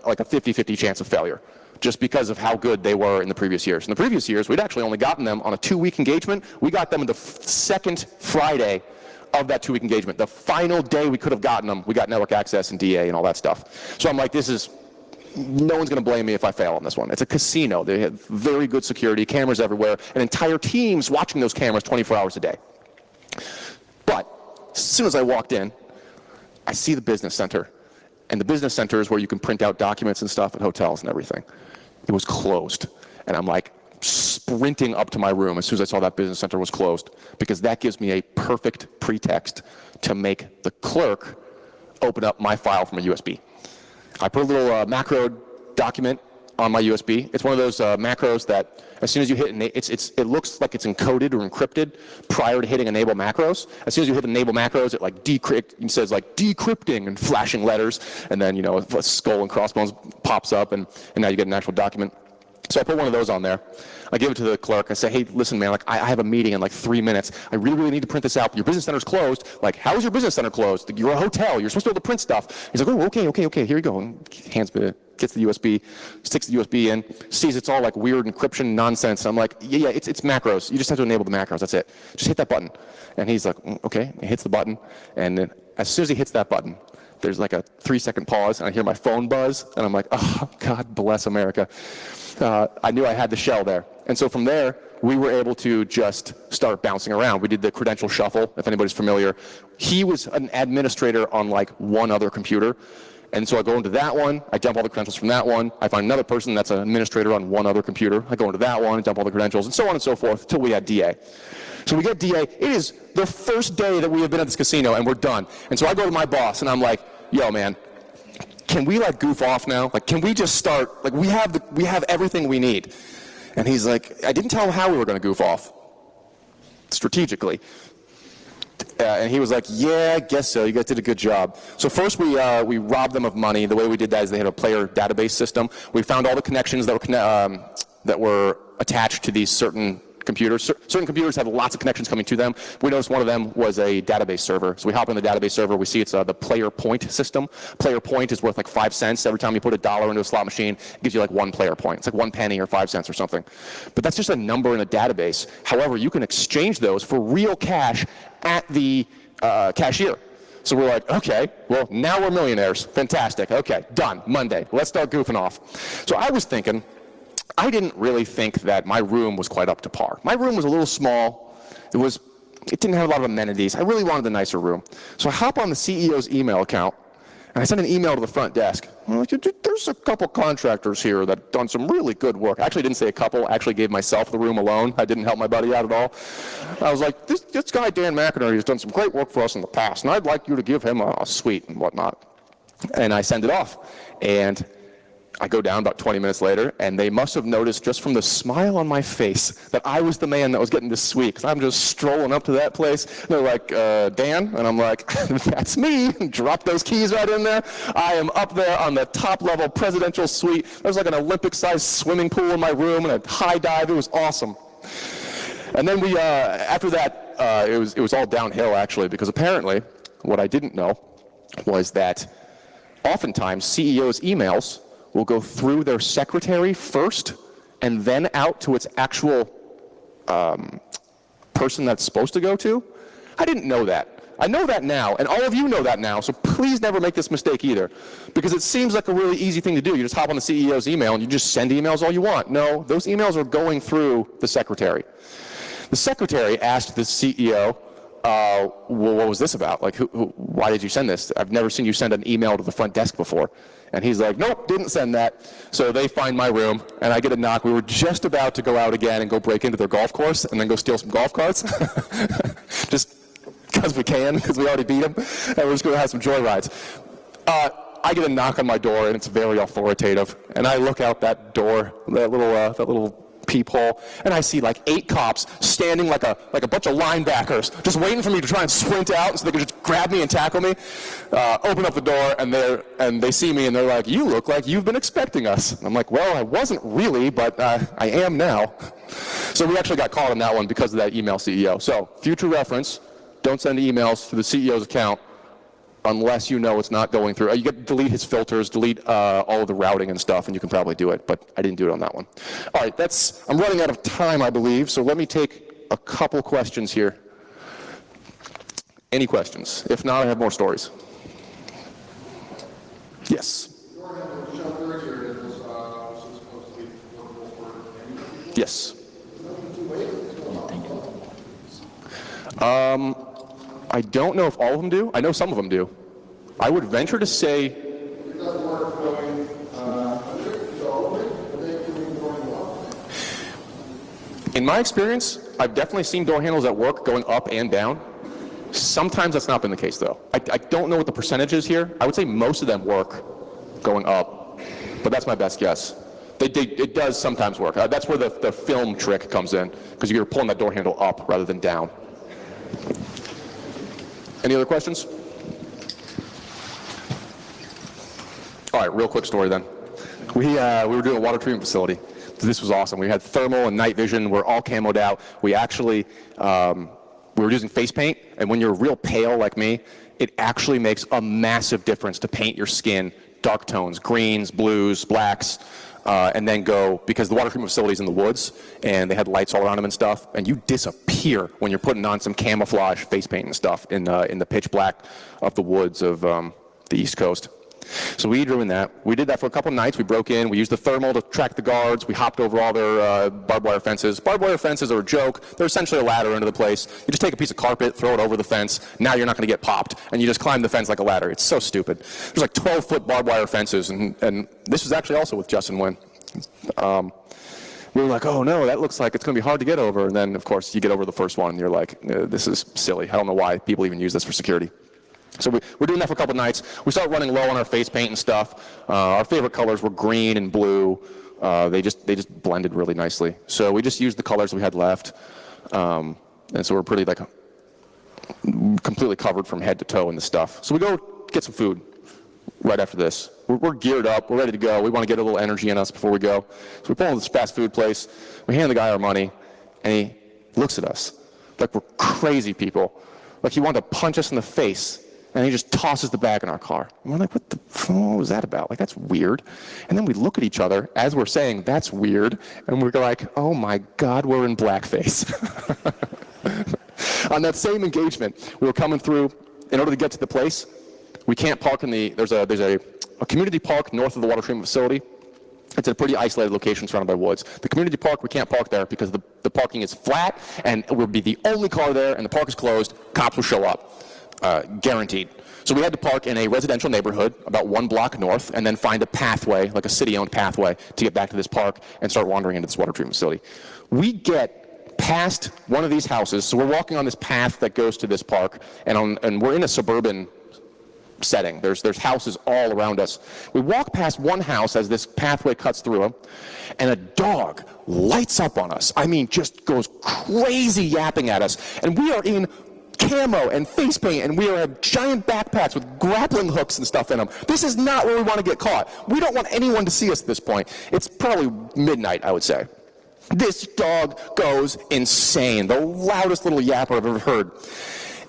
like a 50-50 chance of failure, just because of how good they were in the previous years. In the previous years, we'd actually only gotten them on a 2-week engagement. We got them on the second Friday of that 2-week engagement. The final day we could have gotten them, we got network access and DA and all that stuff. So I'm like, no one's going to blame me if I fail on this one. It's a casino. They have very good security, cameras everywhere, and entire teams watching those cameras 24 hours a day. But as soon as I walked in, I see the business center. And the business center is where you can print out documents and stuff at hotels and everything. It was closed. And I'm like sprinting up to my room as soon as I saw that business center was closed, because that gives me a perfect pretext to make the clerk open up my file from a USB. I put a little macro document on my USB. It's one of those macros that as soon as you hit, it looks like it's encoded or encrypted prior to hitting enable macros. As soon as you hit enable macros, it like it says like decrypting and flashing letters, and then a skull and crossbones pops up, and now you get an actual document. So I put one of those on there. I give it to the clerk. I say, hey, listen, man, like I have a meeting in like 3 minutes. I really, really need to print this out. Your business center's closed. Like, how is your business center closed? Like, you're a hotel. You're supposed to be able to print stuff. He's like, oh, okay, here you go. And gets the USB, sticks the USB in, sees it's all like weird encryption nonsense. And I'm like, yeah, it's macros. You just have to enable the macros. That's it. Just hit that button. And he's like, okay. He hits the button. And then as soon as he hits that button, there's like a 3-second pause, and I hear my phone buzz, and I'm like, oh, God bless America. I knew I had the shell there. And so from there, we were able to just start bouncing around. We did the credential shuffle, if anybody's familiar. He was an administrator on like one other computer. And so I go into that one, I dump all the credentials from that one, I find another person that's an administrator on one other computer, I go into that one, dump all the credentials, and so on and so forth, until we had DA. So we get DA, it is the first day that we have been at this casino, and we're done. And so I go to my boss, and I'm like, yo, man, can we like goof off now? Like, can we just start, like we have everything we need. And he's like, I didn't tell him how we were going to goof off, strategically. And he was like, yeah, I guess so. You guys did a good job. So first we robbed them of money. The way we did that is they had a player database system. We found all the connections that were attached to these certain computers. Certain computers had lots of connections coming to them. We noticed one of them was a database server. So we hop in the database server. We see it's the player point system. Player point is worth like 5 cents. Every time you put $1 into a slot machine, it gives you like 1 player point. It's like 1 penny or 5 cents or something. But that's just a number in a database. However, you can exchange those for real cash at the cashier. So we're like, okay, well, now we're millionaires. Fantastic. Okay, done. Monday. Let's start goofing off. So I was thinking, I didn't really think that my room was quite up to par. My room was a little small. It didn't have a lot of amenities. I really wanted a nicer room. So I hop on the CEO's email account, and I sent an email to the front desk. I'm like, there's a couple contractors here that have done some really good work. I actually didn't say a couple. I actually gave myself the room alone. I didn't help my buddy out at all. I was like, this guy, Dan McInerney, has done some great work for us in the past, and I'd like you to give him a suite and whatnot. And I send it off. And I go down about 20 minutes later, and they must have noticed just from the smile on my face that I was the man that was getting this suite, because I'm just strolling up to that place. And they're like, Dan? And I'm like, that's me. Drop those keys right in there. I am up there on the top level presidential suite. There's like an Olympic-sized swimming pool in my room and a high dive. It was awesome. And then we, after that, it was all downhill, actually, because apparently what I didn't know was that oftentimes CEOs' emails will go through their secretary first and then out to its actual person that's supposed to go to. I didn't know that. I know that now, and all of you know that now, so please never make this mistake either, because it seems like a really easy thing to do. You just hop on the CEO's email and you just send emails all you want. No, those emails are going through the secretary. The secretary asked the CEO, well, what was this about? Like, why did you send this? I've never seen you send an email to the front desk before. And he's like, nope, didn't send that. So they find my room, and I get a knock. We were just about to go out again and go break into their golf course and then go steal some golf carts. Just because we can, because we already beat them. And we're just going to have some joyrides. I get a knock on my door, and it's very authoritative. And I look out that door, that little peephole, and I see like 8 cops standing like a bunch of linebackers, just waiting for me to try and sprint out so they could just grab me and tackle me. Open up the door, and they see me, and they're like, "You look like you've been expecting us." And I'm like, "Well, I wasn't really, but I am now." So we actually got caught on that one because of that email CEO. So future reference, don't send emails to the CEO's account unless you know it's not going through. You get to delete his filters, delete all of the routing and stuff, and you can probably do it, but I didn't do it on that one. All right, I'm running out of time, I believe, so let me take a couple questions here. Any questions? If not, I have more stories. Yes? Yes. I don't know if all of them do. I know some of them do. I would venture to say... In my experience, I've definitely seen door handles that work going up and down. Sometimes that's not been the case, though. I don't know what the percentage is here. I would say most of them work going up, but that's my best guess. It does sometimes work. That's where the film trick comes in, because you're pulling that door handle up rather than down. Any other questions? All right, real quick story then. We were doing a water treatment facility. This was awesome. We had thermal and night vision. We're all camoed out. We actually, we were using face paint, and when you're real pale like me, it actually makes a massive difference to paint your skin dark tones, greens, blues, blacks, and then go, because the water treatment facility's in the woods, and they had lights all around them and stuff, and you disappear when you're putting on some camouflage face paint and stuff in the pitch black of the woods of the East Coast. So we drew in that. We did that for a couple nights. We broke in. We used the thermal to track the guards. We hopped over all their barbed wire fences. Barbed wire fences are a joke. They're essentially a ladder into the place. You just take a piece of carpet, throw it over the fence. Now you're not going to get popped. And you just climb the fence like a ladder. It's so stupid. There's like 12-foot barbed wire fences. And this was actually also with Justin Wynn. We were like, oh no, that looks like it's going to be hard to get over. And then, of course, you get over the first one, and you're like, this is silly. I don't know why people even use this for security. So we're doing that for a couple nights. We started running low on our face paint and stuff. Our favorite colors were green and blue. They just blended really nicely. So we just used the colors we had left. And so we're pretty completely covered from head to toe in the stuff. So we go get some food right after this. We're geared up. We're ready to go. We want to get a little energy in us before we go. So we pull into this fast food place. We hand the guy our money, and he looks at us like we're crazy people. Like he wanted to punch us in the face. And he just tosses the bag in our car. And we're like, what the fuck was that about? Like, that's weird. And then we look at each other as we're saying, that's weird. And we're like, oh my God, we're in blackface. On that same engagement, we were coming through, in order to get to the place, we can't park in there's a community park north of the water treatment facility. It's a pretty isolated location surrounded by woods. The community park, we can't park there because the parking is flat, and we'll be the only car there, and the park is closed. Cops will show up. Guaranteed. So we had to park in a residential neighborhood about 1 block north and then find a pathway, like a city-owned pathway, to get back to this park and start wandering into this water treatment facility. We get past one of these houses, so we're walking on this path that goes to this park, and we're in a suburban setting. There's houses all around us. We walk past one house as this pathway cuts through them, and a dog lights up on us. I mean, just goes crazy yapping at us. And we are in camo and face paint, and we have giant backpacks with grappling hooks and stuff in them. This is not where we want to get caught. We don't want anyone to see us at this point. It's probably midnight, I would say. This dog goes insane. The loudest little yapper I've ever heard.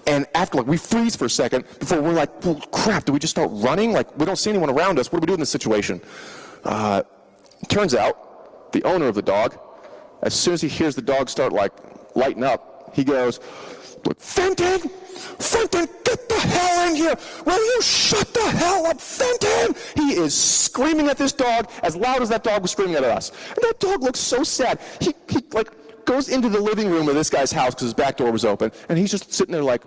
And after, we freeze for a second before we're like, well, crap, do we just start running? Like, we don't see anyone around us. What do we do in this situation? Turns out, the owner of the dog, as soon as he hears the dog start, lighting up, he goes, Fenton, get the hell in here! Will you shut the hell up, Fenton? He is screaming at this dog as loud as that dog was screaming at us. And that dog looks so sad. He goes into the living room of this guy's house because his back door was open, and he's just sitting there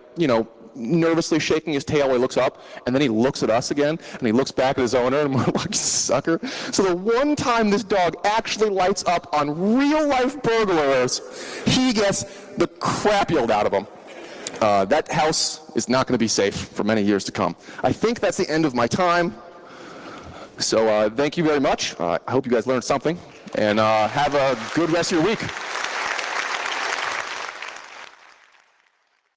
nervously shaking his tail when he looks up, and then he looks at us again, and he looks back at his owner, and we're like, sucker. So the one time this dog actually lights up on real-life burglars, he gets the crap yelled out of him. That house is not going to be safe for many years to come. I think that's the end of my time. So thank you very much. I hope you guys learned something. and have a good rest of your week.